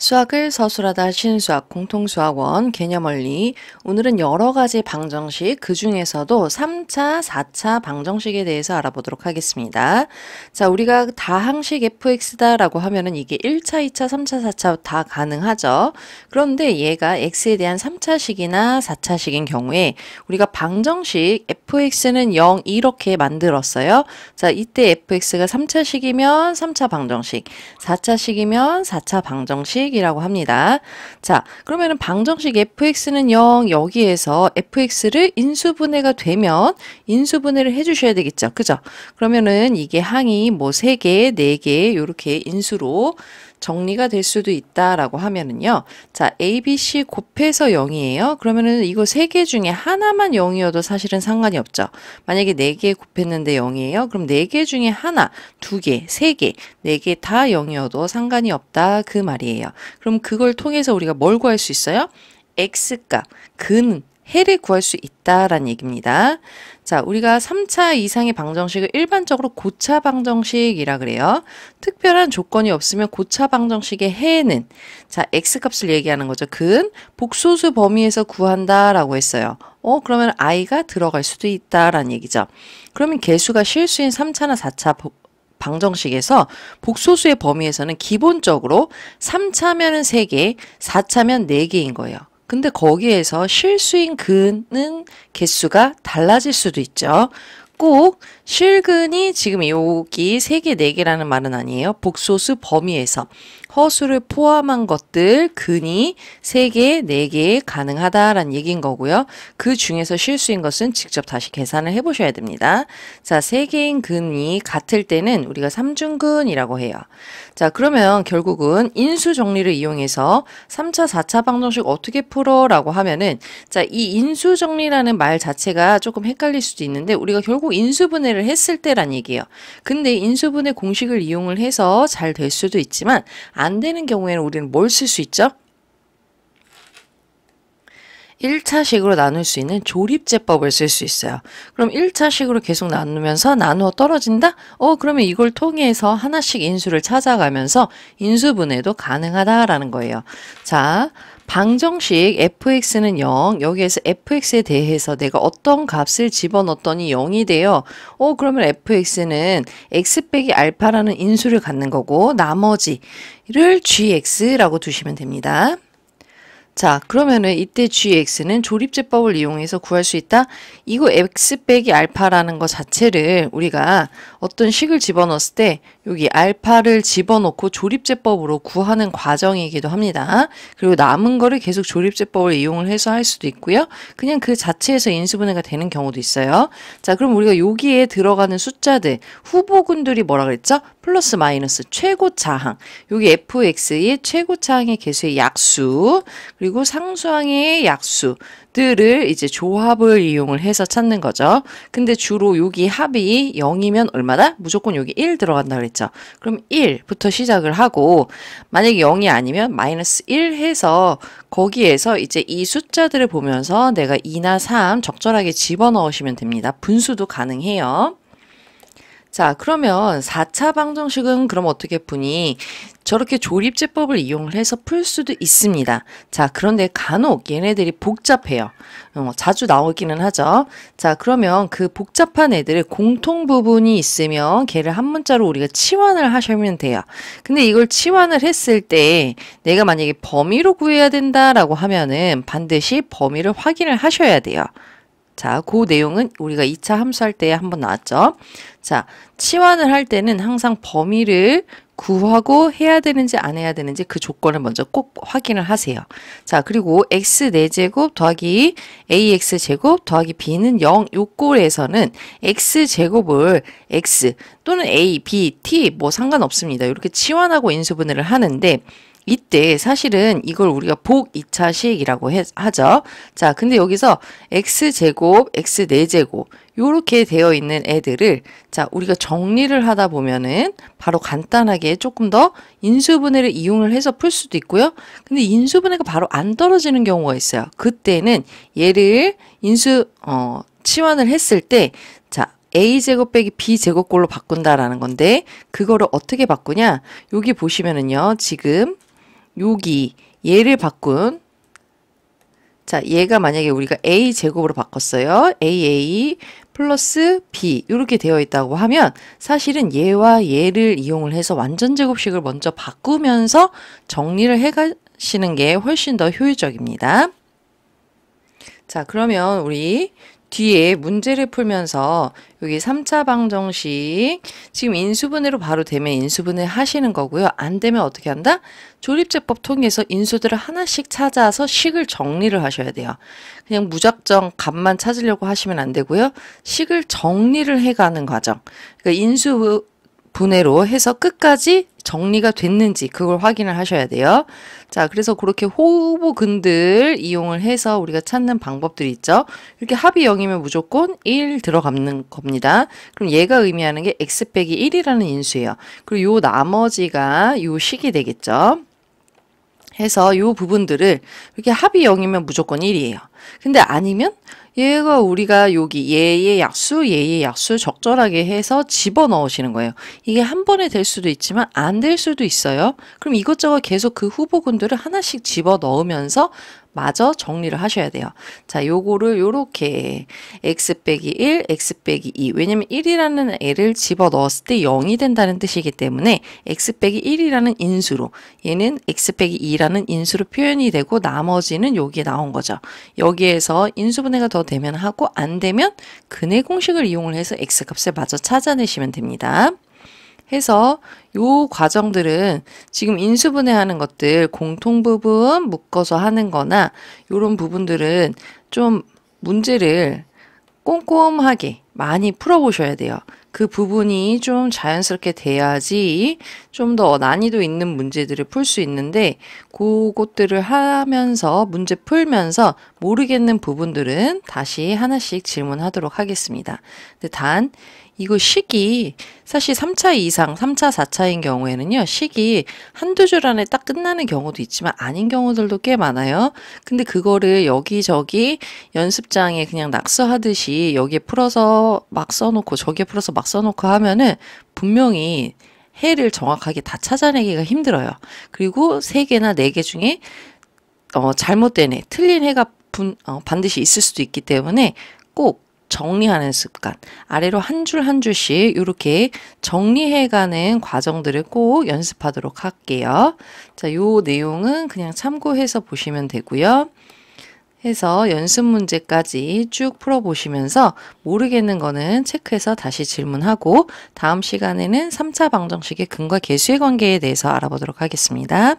수학을 서술하다 신수학 공통수학원 개념원리. 오늘은 여러 가지 방정식, 그 중에서도 3차, 4차 방정식에 대해서 알아보도록 하겠습니다. 자, 우리가 다항식 fx다라고 하면은 이게 1차, 2차, 3차, 4차 다 가능하죠. 그런데 얘가 x에 대한 3차식이나 4차식인 경우에 우리가 방정식 fx는 0 이렇게 만들었어요. 자, 이때 fx가 3차식이면 3차 방정식, 4차식이면 4차 방정식 이라고 합니다. 자, 그러면은 방정식 fx는 0, 여기에서 fx를 인수분해가 되면 인수분해를 해주셔야 되겠죠. 그죠? 그러면은 이게 항이 뭐 3개, 4개 요렇게 인수로 정리가 될 수도 있다라고 하면은요. 자, A, B, C 곱해서 0이에요. 그러면은 이거 3개 중에 하나만 0이어도 사실은 상관이 없죠. 만약에 4개 곱했는데 0이에요. 그럼 4개 중에 하나, 2개, 3개, 4개 다 0이어도 상관이 없다 그 말이에요. 그럼 그걸 통해서 우리가 뭘 구할 수 있어요? X값, 해를 구할 수 있다라는 얘기입니다. 자, 우리가 3차 이상의 방정식을 일반적으로 고차 방정식이라 그래요. 특별한 조건이 없으면 고차 방정식의 해는, 자, x값을 얘기하는 거죠. 복소수 범위에서 구한다라고 했어요. 그러면 i가 들어갈 수도 있다라는 얘기죠. 그러면 개수가 실수인 3차나 4차 방정식에서 복소수의 범위에서는 기본적으로 3차면은 3개, 4차면 4개인 거예요. 근데 거기에서 실수인 근은 개수가 달라질 수도 있죠. 꼭 실근이 지금 여기 3개, 4개라는 말은 아니에요. 복소수 범위에서 허수를 포함한 것들 근이 3개, 4개 가능하다라는 얘기인 거고요. 그 중에서 실수인 것은 직접 다시 계산을 해보셔야 됩니다. 자, 3개인 근이 같을 때는 우리가 삼중근이라고 해요. 자, 그러면 결국은 인수 정리를 이용해서 3차, 4차 방정식 어떻게 풀어? 라고 하면은, 자, 이 인수 정리라는 말 자체가 조금 헷갈릴 수도 있는데, 우리가 결국 인수분해를 했을 때란 얘기예요. 근데 인수분해 공식을 이용을 해서 잘 될 수도 있지만, 안 되는 경우에는 우리는 뭘 쓸 수 있죠? 1차식으로 나눌 수 있는 조립제법을 쓸 수 있어요. 그럼 1차식으로 계속 나누면서 나누어 떨어진다? 그러면 이걸 통해서 하나씩 인수를 찾아가면서 인수분해도 가능하다라는 거예요. 자, 방정식 fx는 0, 여기에서 fx에 대해서 내가 어떤 값을 집어넣었더니 0이 돼요. 그러면 fx는 x 빼기 알파라는 인수를 갖는 거고 나머지를 gx라고 두시면 됩니다. 자, 그러면은 이때 gx는 조립제법을 이용해서 구할 수 있다? 이거 x 빼기 알파라는 거 자체를 우리가 어떤 식을 집어넣었을 때 여기 알파를 집어넣고 조립제법으로 구하는 과정이기도 합니다. 그리고 남은 거를 계속 조립제법을 이용을 해서 할 수도 있고요. 그냥 그 자체에서 인수분해가 되는 경우도 있어요. 자, 그럼 우리가 여기에 들어가는 숫자들, 후보군들이 뭐라 그랬죠? 플러스 마이너스 최고차항. 여기 fx의 최고차항의 개수의 약수, 그리고 상수항의 약수들을 이제 조합을 이용을 해서 찾는 거죠. 근데 주로 여기 합이 0이면 얼마다? 무조건 여기 1 들어간다 그랬죠. 그럼 1부터 시작을 하고 만약에 0이 아니면 마이너스 1 해서 거기에서 이제 이 숫자들을 보면서 내가 2나 3 적절하게 집어넣으시면 됩니다. 분수도 가능해요. 자, 그러면 4차 방정식은 그럼 어떻게 푸니? 저렇게 조립제법을 이용을 해서 풀 수도 있습니다. 자, 그런데 간혹 얘네들이 복잡해요. 자주 나오기는 하죠. 자, 그러면 그 복잡한 애들의 공통 부분이 있으면 걔를 한 문자로 우리가 치환을 하시면 돼요. 근데 이걸 치환을 했을 때 내가 만약에 범위로 구해야 된다라고 하면은 반드시 범위를 확인을 하셔야 돼요. 자, 그 내용은 우리가 2차 함수할 때 한번 나왔죠. 자, 치환을 할 때는 항상 범위를 구하고 해야 되는지 안 해야 되는지 그 조건을 먼저 꼭 확인을 하세요. 자, 그리고 x 4제곱 더하기 ax제곱 더하기 b는 0 요 꼴에서는 x제곱을 x 또는 a, b, t 뭐 상관없습니다. 이렇게 치환하고 인수분해를 하는데 이때 사실은 이걸 우리가 복 2차식이라고 하죠. 자, 근데 여기서 x제곱, x 4제곱 요렇게 되어 있는 애들을 자, 우리가 정리를 하다 보면은 바로 간단하게 조금 더 인수분해를 이용을 해서 풀 수도 있고요. 근데 인수분해가 바로 안 떨어지는 경우가 있어요. 그때는 얘를 치환을 했을 때 자, a제곱 빼기 b제곱꼴로 바꾼다라는 건데 그거를 어떻게 바꾸냐? 여기 보시면은요. 지금 여기 얘를 바꾼, 자, 얘가 만약에 우리가 a 제곱으로 바꿨어요. aa 플러스 b 이렇게 되어 있다고 하면 사실은 얘와 얘를 이용을 해서 완전 제곱식을 먼저 바꾸면서 정리를 해 가시는 게 훨씬 더 효율적입니다. 자, 그러면 우리 뒤에 문제를 풀면서 여기 3차 방정식 지금 인수분해로 바로 되면 인수분해 하시는 거고요. 안 되면 어떻게 한다? 조립제법 통해서 인수들을 하나씩 찾아서 식을 정리를 하셔야 돼요. 그냥 무작정 값만 찾으려고 하시면 안 되고요. 식을 정리를 해가는 과정. 그러니까 인수분해로 해서 끝까지 정리가 됐는지 그걸 확인을 하셔야 돼요. 자, 그래서 그렇게 호보근들 이용을 해서 우리가 찾는 방법들이 있죠. 이렇게 합이 0이면 무조건 1 들어가는 겁니다. 그럼 얘가 의미하는 게 x 빼기 1이라는 인수예요. 그리고 요 나머지가 요 식이 되겠죠. 해서 요 부분들을 이렇게 합이 0이면 무조건 1이에요. 근데 아니면 얘가 우리가 여기 얘의 약수 적절하게 해서 집어넣으시는 거예요. 이게 한 번에 될 수도 있지만 안 될 수도 있어요. 그럼 이것저것 계속 그 후보군들을 하나씩 집어넣으면서 마저 정리를 하셔야 돼요. 자, 요거를 요렇게 x 빼기 1, x 빼기 2. 왜냐면 1이라는 애를 집어넣었을 때 0이 된다는 뜻이기 때문에 x 빼기 1이라는 인수로, 얘는 x 빼기 2라는 인수로 표현이 되고 나머지는 여기에 나온 거죠. 여기에서 인수분해가 더 되면 하고 안 되면 근해 공식을 이용을 해서 x 값을 마저 찾아내시면 됩니다. 해서 요 과정들은 지금 인수분해하는 것들 공통 부분 묶어서 하는 거나 요런 부분들은 좀 문제를 꼼꼼하게 많이 풀어보셔야 돼요. 그 부분이 좀 자연스럽게 돼야지 좀 더 난이도 있는 문제들을 풀 수 있는데 그것들을 하면서 문제 풀면서 모르겠는 부분들은 다시 하나씩 질문하도록 하겠습니다. 근데 단 이거 식이 사실 3차 이상, 3차, 4차인 경우에는요, 식이 한두 줄 안에 딱 끝나는 경우도 있지만 아닌 경우들도 꽤 많아요. 근데 그거를 여기저기 연습장에 그냥 낙서하듯이 여기에 풀어서 막 써놓고 저기에 풀어서 막 써놓고 하면은 분명히 해를 정확하게 다 찾아내기가 힘들어요. 그리고 3개나 4개 중에 잘못된 해, 틀린 해가 반드시 있을 수도 있기 때문에 꼭 정리하는 습관, 아래로 한 줄 한 줄씩 이렇게 정리해가는 과정들을 꼭 연습하도록 할게요. 자, 요 내용은 그냥 참고해서 보시면 되고요. 해서 연습 문제까지 쭉 풀어보시면서 모르겠는 거는 체크해서 다시 질문하고 다음 시간에는 3차 방정식의 근과 계수의 관계에 대해서 알아보도록 하겠습니다.